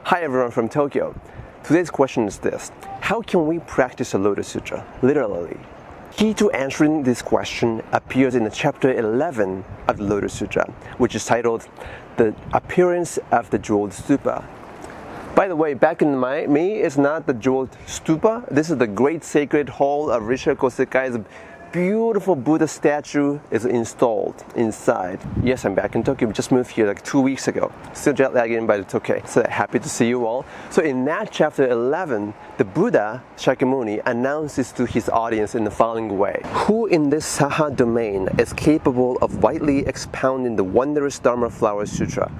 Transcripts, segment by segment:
Hi everyone from Tokyo. Today's question is this: how can we practice the Lotus Sutra literally? Key to answering this question appears in the chapter 11 of the Lotus Sutra, which is titled The Appearance of the Jeweled Stupa. By the way, back in me, it's not the jeweled stupa. This is the great sacred hall of Rishi Kosekai's beautiful Buddha statue is installed inside. Yes, I'm back in Tokyo. We just moved here like 2 weeks ago. Still jet lagging, but it's okay. So happy to see you all. So in that chapter 11, the Buddha, Shakyamuni, announces to his audience in the following way: who in this Saha domain is capable of widely expounding the wondrous Dharma Flower Sutra?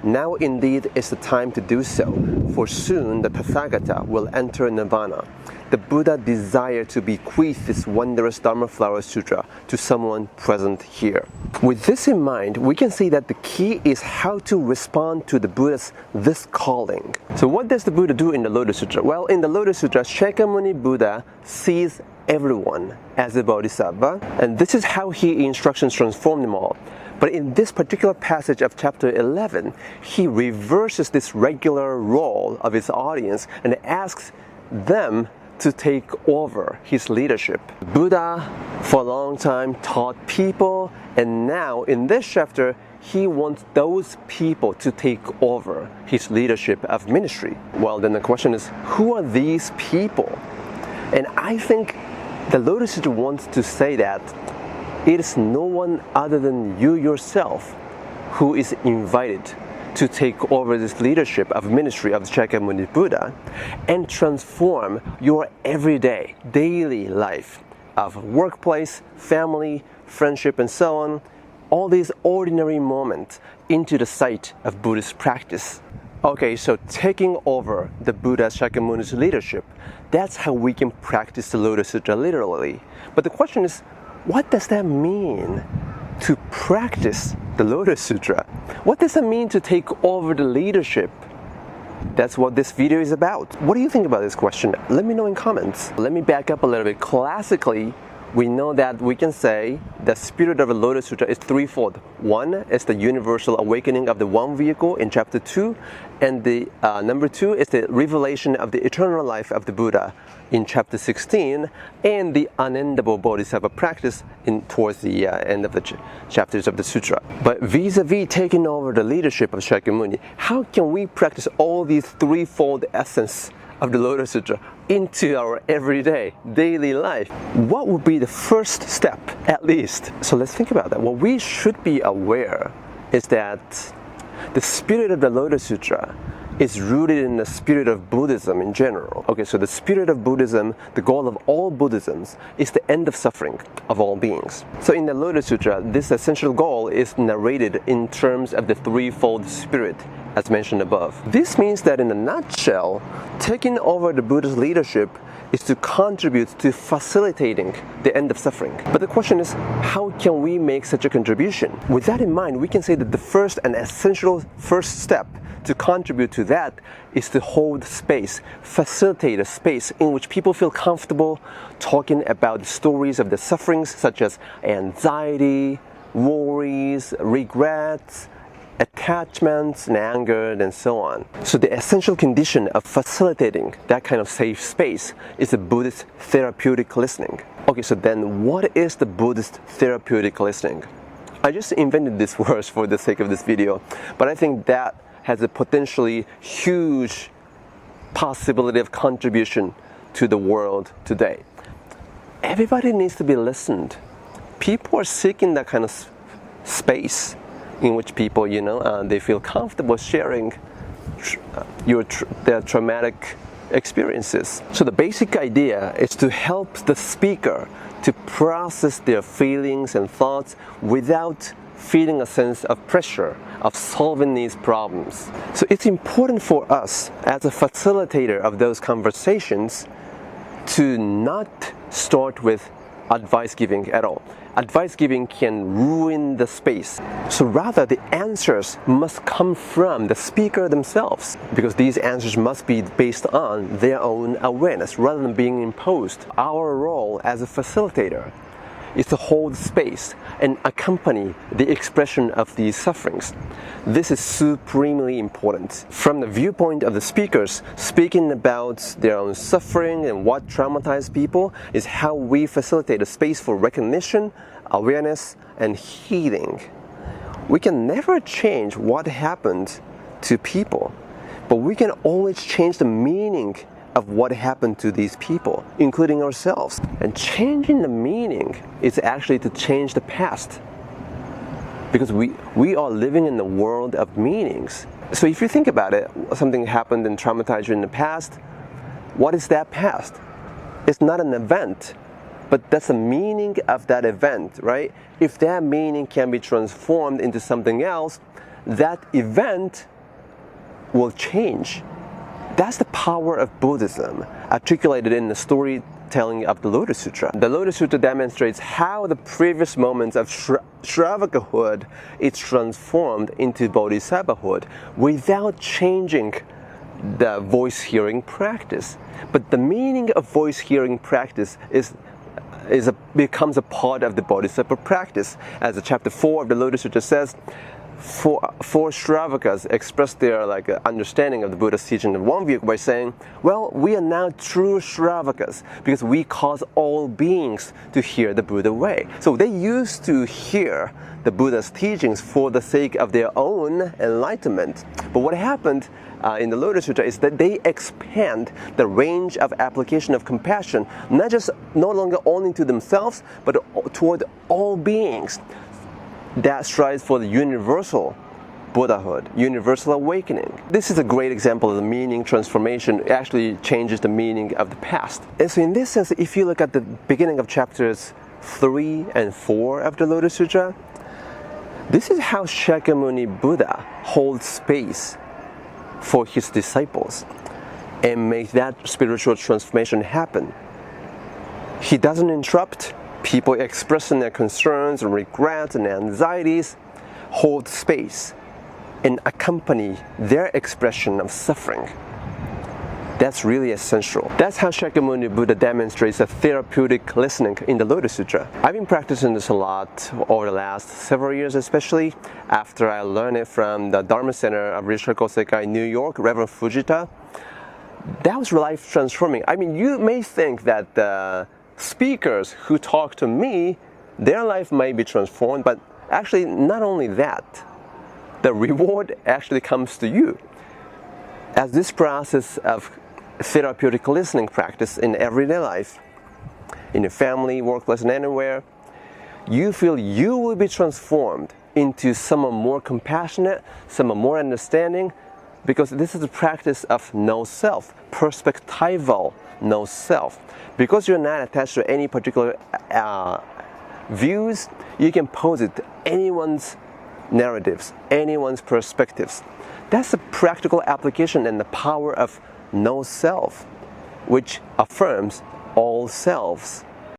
Now indeed is the time to do so, for soon the Tathagata will enter Nirvana. The Buddha desired to bequeath this wondrous Dharma Flower Sutra to someone present here. With this in mind, we can see that the key is how to respond to the Buddha's this calling. So what does the Buddha do in the Lotus Sutra? Well, in the Lotus Sutra, Shakyamuni Buddha sees everyone as a bodhisattva, and this is how he instructions transform them all. But in this particular passage of chapter 11, he reverses this regular role of his audience and asks them to take over his leadership. Buddha, for a long time, taught people, and now in this chapter, he wants those people to take over his leadership of ministry. Well, then the question is, who are these people? And I think the Lotus Sutra wants to say that it is no one other than you yourself who is invited to take over this leadership of ministry of the Shakyamuni Buddha and transform your everyday, daily life of workplace, family, friendship, and so on, all these ordinary moments into the site of Buddhist practice. Okay, so taking over the Buddha Shakyamuni's leadership, that's how we can practice the Lotus Sutra literally. But the question is, what does that mean to practice the Lotus Sutra? What does it mean to take over the leadership? That's what this video is about. What do you think about this question? Let me know in comments. Let me back up a little bit. Classically, we know that we can say the spirit of the Lotus Sutra is threefold. One is the universal awakening of the one vehicle in chapter 2, and the number 2 is the revelation of the eternal life of the Buddha in chapter 16, and the unendable bodhisattva practice towards the end of the chapters of the sutra. But vis-a-vis taking over the leadership of Shakyamuni, how can we practice all these threefold essence of the Lotus Sutra into our everyday, daily life? What would be the first step, at least? So let's think about that. What we should be aware is that the spirit of the Lotus Sutra is rooted in the spirit of Buddhism in general. Okay, so the spirit of Buddhism, the goal of all Buddhisms, is the end of suffering of all beings. So in the Lotus Sutra, this essential goal is narrated in terms of the threefold spirit, as mentioned above. This means that in a nutshell, taking over the Buddha's leadership is to contribute to facilitating the end of suffering. But the question is, how can we make such a contribution? With that in mind, we can say that the first and essential first step to contribute to that is to hold space, facilitate a space in which people feel comfortable talking about the stories of the sufferings such as anxiety, worries, regrets, attachments and anger, and so on. So the essential condition of facilitating that kind of safe space is the Buddhist therapeutic listening. Okay, so then what is the Buddhist therapeutic listening? I just invented this word for the sake of this video, but I think that has a potentially huge possibility of contribution to the world today. Everybody needs to be listened. People are seeking that kind of space in which people, they feel comfortable sharing their traumatic experiences. So the basic idea is to help the speaker to process their feelings and thoughts without feeling a sense of pressure of solving these problems. So it's important for us as a facilitator of those conversations to not start with advice giving at all. Advice giving can ruin the space. So rather, the answers must come from the speaker themselves, because these answers must be based on their own awareness rather than being imposed. Our role as a facilitator is to hold space and accompany the expression of these sufferings. This is supremely important. From the viewpoint of the speakers, speaking about their own suffering and what traumatized people is how we facilitate a space for recognition, awareness, and healing. We can never change what happened to people, but we can always change the meaning of what happened to these people, including ourselves. And changing the meaning is actually to change the past, because we are living in the world of meanings. So if you think about it, something happened and traumatized you in the past, what is that past? It's not an event, but that's the meaning of that event, right? If that meaning can be transformed into something else, that event will change. That's the power of Buddhism, articulated in the storytelling of the Lotus Sutra. The Lotus Sutra demonstrates how the previous moments of Shravakahood is transformed into Bodhisattvahood without changing the voice-hearing practice. But the meaning of voice-hearing practice becomes a part of the Bodhisattva practice. As chapter 4 of the Lotus Sutra says, four Shravakas expressed their understanding of the Buddha's teaching in one view by saying, well, we are now true Shravakas because we cause all beings to hear the Buddha way. So they used to hear the Buddha's teachings for the sake of their own enlightenment. But what happened in the Lotus Sutra is that they expand the range of application of compassion, no longer only to themselves, but toward all beings. That strives for the universal Buddhahood, universal awakening. This is a great example of the meaning transformation. It actually changes the meaning of the past. And so in this sense, if you look at the beginning of chapters 3 and 4 of the Lotus Sutra, this is how Shakyamuni Buddha holds space for his disciples and make that spiritual transformation happen. He doesn't interrupt. People expressing their concerns and regrets and anxieties, hold space and accompany their expression of suffering. That's really essential. That's how Shakyamuni Buddha demonstrates a therapeutic listening in the Lotus Sutra. I've been practicing this a lot over the last several years, especially after I learned it from the Dharma Center of Rinpoche Kosekai in New York, Reverend Fujita. That was life transforming. I mean, you may think that the speakers who talk to me, their life may be transformed, but actually not only that, the reward actually comes to you. As this process of therapeutic listening practice in everyday life, in your family, workplace, and anywhere, you feel you will be transformed into someone more compassionate, someone more understanding, because this is a practice of no self, perspectival no self. Because you're not attached to any particular views, you can pose it to anyone's narratives, anyone's perspectives. That's the practical application and the power of no self, which affirms all selves.